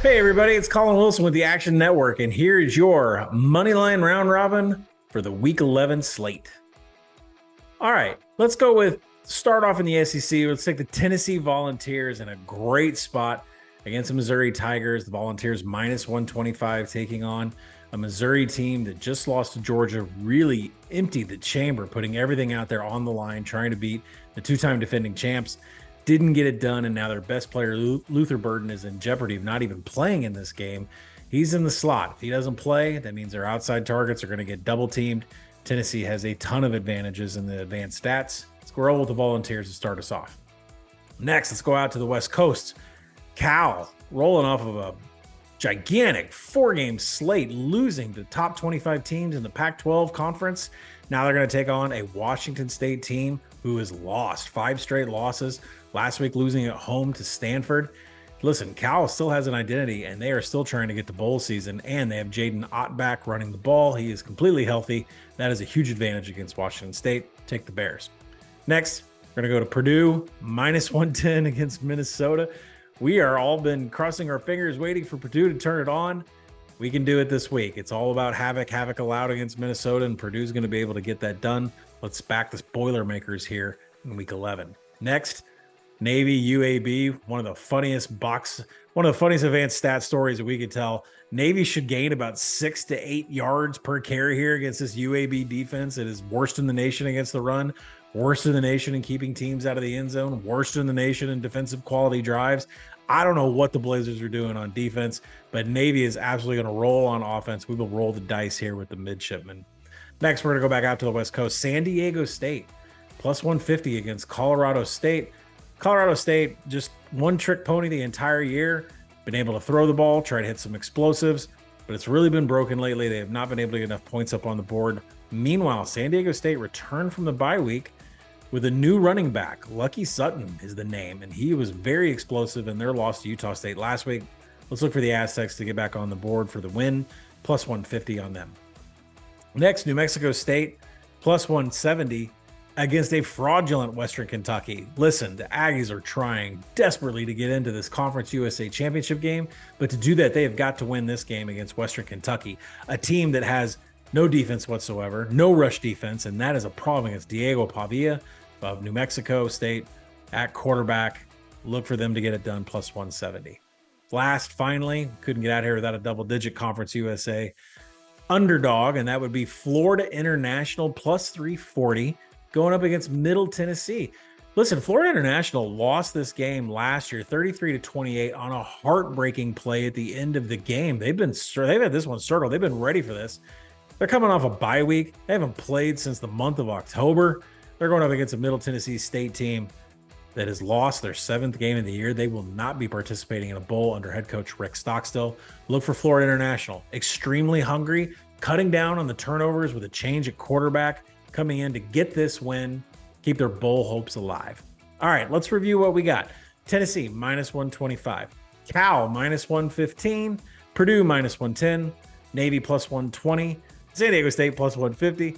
Hey everybody, it's Colin Wilson with the Action Network, and here is your Moneyline Round Robin for the Week 11 slate. All right, let's go with start off in the SEC. Let's take the Tennessee Volunteers in a great spot against the Missouri Tigers. The Volunteers minus 125 taking on a Missouri team that just lost to Georgia, really emptied the chamber, putting everything out there on the line, trying to beat the two-time defending champs. Didn't get it done, and now their best player, Luther Burden, is in jeopardy of not even playing in this game. He's in the slot. If he doesn't play, that means their outside targets are going to get double-teamed. Tennessee has a ton of advantages in the advanced stats. Let's go roll with the Volunteers to start us off. Next, let's go out to the West Coast. Cal, rolling off of a gigantic four-game slate, losing to top 25 teams in the Pac-12 conference. Now they're going to take on a Washington State team who has lost 5 straight losses. Last week, losing at home to Stanford. Listen, Cal still has an identity, and they are still trying to get to bowl season, and they have Jaden Ott back running the ball. He is completely healthy. That is a huge advantage against Washington State. Take the Bears. Next, we're going to go to Purdue, minus 110 against Minnesota. We are all been crossing our fingers waiting for Purdue to turn it on. We can do it this week. It's all about havoc allowed against Minnesota, and Purdue's going to be able to get that done. Let's back the Boilermakers here in week 11. Next, Navy UAB, one of the funniest advanced stat stories that we could tell. Navy should gain about 6 to 8 yards per carry here against this UAB defense. It is worst in the nation against the run, worst in the nation in keeping teams out of the end zone, worst in the nation in defensive quality drives. I don't know what the Blazers are doing on defense, but Navy is absolutely going to roll on offense. We will roll the dice here with the midshipmen. Next, we're going to go back out to the West Coast. San Diego State, plus 150 against Colorado State. Colorado State, just one trick pony the entire year. Been able to throw the ball, try to hit some explosives, but it's really been broken lately. They have not been able to get enough points up on the board. Meanwhile, San Diego State returned from the bye week with a new running back. Lucky Sutton is the name, and he was very explosive in their loss to Utah State last week. Let's look for the Aztecs to get back on the board for the win, plus 150 on them. Next, New Mexico State, plus 170 against a fraudulent Western Kentucky. Listen, the Aggies are trying desperately to get into this Conference USA Championship game, but to do that, they have got to win this game against Western Kentucky, a team that has no defense whatsoever, no rush defense, and that is a problem against Diego Pavia of New Mexico State at quarterback. Look for them to get it done, plus 170. Last, finally, couldn't get out here without a double-digit Conference USA underdog, and that would be Florida International, plus 340, going up against Middle Tennessee. Listen, Florida International lost this game last year, 33-28, on a heartbreaking play at the end of the game. They've had this one circled. They've been ready for this. They're coming off a bye week. They haven't played since the month of October. They're going up against a Middle Tennessee State team that has lost their 7th game of the year. They will not be participating in a bowl under head coach Rick Stockstill. Look for Florida International. Extremely hungry, cutting down on the turnovers with a change at quarterback, coming in to get this win, keep their bowl hopes alive. All right, let's review what we got. Tennessee, minus 125. Cal, minus 115. Purdue, minus 110. Navy, plus 120. San Diego State, plus 150.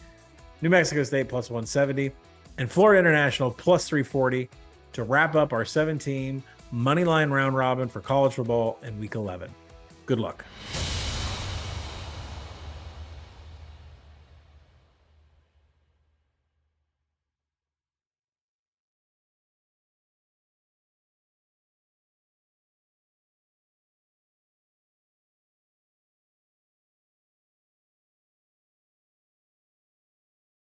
New Mexico State, plus 170. And Florida International, plus 340 to wrap up our 7-team Moneyline Round Robin for college football in Week 11. Good luck.